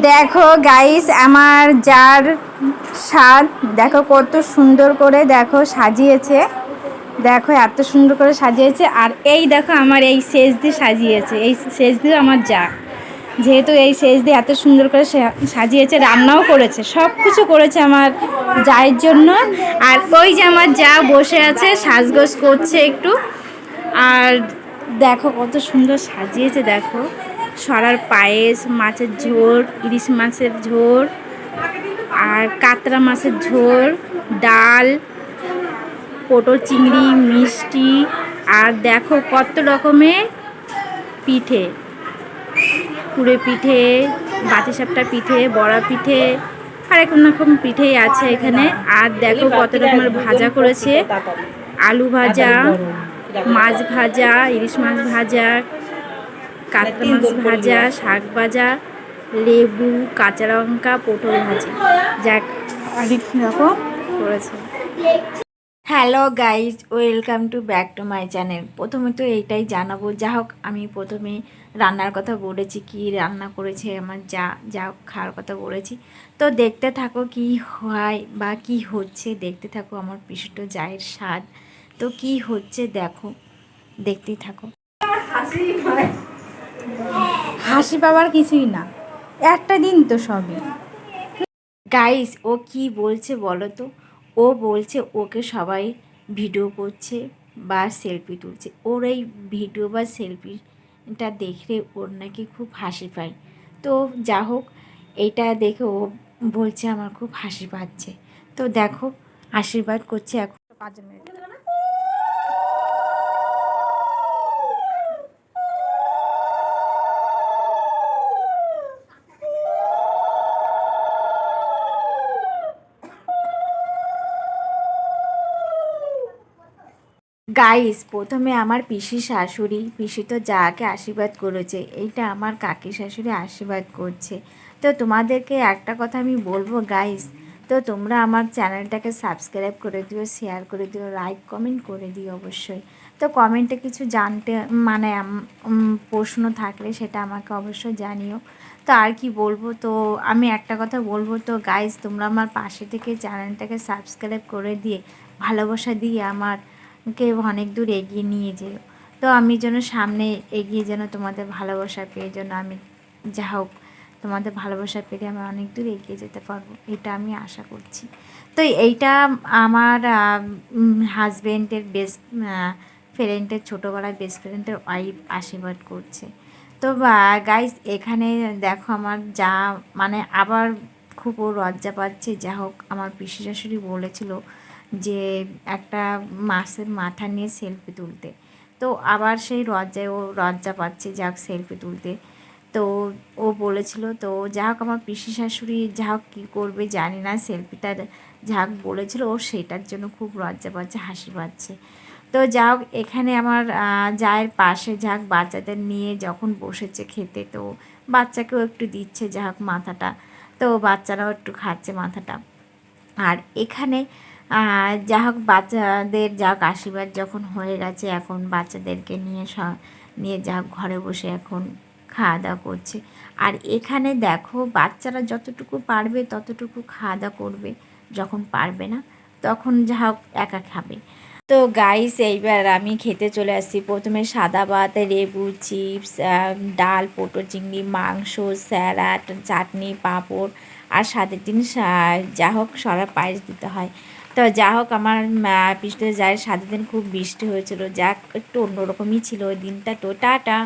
দেখো গাইস, আমার যার স্বাদ দেখো কত সুন্দর করে দেখো সাজিয়েছে। দেখো এত সুন্দর করে সাজিয়েছে। আর এই দেখো আমার এই সেজ দিয়ে সাজিয়েছে, এই সেজ দিয়ে আমার যা, যেহেতু এই সেজ দিয়ে এত সুন্দর করে সাজিয়েছে, রান্নাও করেছে, সব কিছু করেছে আমার জায়ের জন্য। আর ওই যে আমার যা বসে আছে, সাজগোজ করছে একটু। আর দেখো কত সুন্দর সাজিয়েছে। দেখো সরার পায়েস, মাছের ঝোল, ইলিশ মাছের ঝোল, আর কাতলা মাছের ঝোল, ডাল, পটল চিংড়ি, মিষ্টি, আর দেখো কত রকমের পিঠে, কুড়ে পিঠে, বাতিসাপটা পিঠে, বড়া পিঠে, আরেক রকম পিঠেই আছে এখানে। আর দেখো কত রকমের ভাজা করেছে, আলু ভাজা, মাছ ভাজা, ইলিশ মাছ ভাজা, কাতলা মাছ ভাজা, শাক ভাজা, লেবু, কাঁচা লঙ্কা, পটল ভাজি, যাক অনেক রকম করেছে। Hello guys, welcome to back to my channel. প্রথমে তো এইটাই জানাবো, যা হোক আমি প্রথমে রান্নার কথা বলেছি, কি রান্না করেছে আমার যা হোক খাওয়ার কথা বলেছি। তো দেখতে থাকো কি হয় বা কি হচ্ছে, দেখতে থাকো আমার পিসুটো জায়ের স্বাদ। তো কি হচ্ছে দেখো, দেখতেই থাকো। হাসি পাবার কিছুই না, একটা দিন তো সবই। গাইস, ও কি বলছে বলো তো? ও বলছে ওকে সবাই ভিডিও করছে বা সেলফি তুলছে। ওর এই ভিডিও বা সেলফিটা দেখলে ওর নাকি খুব হাসি পায়। তো যা হোক, এইটা দেখে ও বলছে আমার খুব হাসি পাচ্ছে। তো দেখো, আশীর্বাদ করছে এখন 5 মিনিট। গাইস, প্রথমে আমার পিসি শাশুড়ি, পিসি তো যাকে আশীর্বাদ করেছে, এইটা আমার কাকি শাশুড়ি আশীর্বাদ করছে। তো তোমাদেরকে একটা কথা আমি বলবো গাইস, তো তোমরা আমার চ্যানেলটাকে সাবস্ক্রাইব করে দিও, শেয়ার করে দিও, লাইক কমেন্ট করে দিও অবশ্যই। তো কমেন্টে কিছু জানতে মানে প্রশ্ন থাকলে সেটা আমাকে অবশ্যই জানিও। তো আর কি বলবো, তো আমি একটা কথা বলবো, তো গাইস তোমরা আমার পাশে থেকে চ্যানেলটাকে সাবস্ক্রাইব করে দিয়ে ভালোবাসা দিয়ে আমার কে অনেক দূর এগিয়ে নিয়ে যেও। তো আমি যেন সামনে এগিয়ে যেন তোমাদের ভালোবাসা পেয়ে, যেন আমি যা হোক তোমাদের ভালোবাসা পেলে আমি অনেক দূর এগিয়ে যেতে পারবো, এটা আমি আশা করছি। তো এইটা আমার হাজব্যান্ডের বেস্ট ফ্রেন্ডের, ছোটোবেলার বেস্ট ফ্রেন্ডের ওয়াইফ আশীর্বাদ করছে। তো গাইস, এখানে দেখো আমার যা মানে আবার খুব ও লজ্জা পাচ্ছে। যা হোক, আমার পিসি শাশুড়ি বলেছিল যে একটা মাছের মাথা নিয়ে সেলফি তুলতে, তো আবার সেই লজ্জায় ও লজ্জা পাচ্ছে যাক সেলফি তুলতে। তো ও বলেছিল, তো যা হোক আমার পিসি শাশুড়ি যা হোক কী করবে জানি না, সেলফিটা যা হোক বলেছিল ও সেটার জন্য খুব লজ্জা পাচ্ছে, হাসি পাচ্ছে। তো যা হোক, এখানে আমার জায়ের পাশে যা হোক বাচ্চাদের নিয়ে যখন বসেছে খেতে, তো বাচ্চাকেও একটু দিচ্ছে যা হোক মাথাটা, তো বাচ্চারাও একটু খাচ্ছে মাথাটা। আর এখানে যা হোক বাচ্চাদের যা হোক আশীর্বাদ যখন হয়ে গেছে, এখন বাচ্চাদেরকে নিয়ে নিয়ে যা হোক ঘরে বসে এখন খাওয়া দাওয়া করছে। আর এখানে দেখো বাচ্চারা যতটুকু পারবে ততটুকু খাওয়া দাওয়া করবে, যখন পারবে না তখন যা হোক একা খাবে। তো গাইস, এইবার আমি খেতে চলে আসছি। প্রথমে সাদা ভাত, লেবু, চিপস, ডাল, পটল চিংড়ি, মাংস, স্যালাড, চাটনি, পাঁপড়, আর স্বাদের জিনিস যা হোক সরা পায়েস দিতে হয়। তো যা হোক, আমার পিছনে যায় স্বাদের দিন খুব বৃষ্টি হয়েছিল, যাক একটু অন্যরকমই ছিল ওই দিনটা। তো টাটা।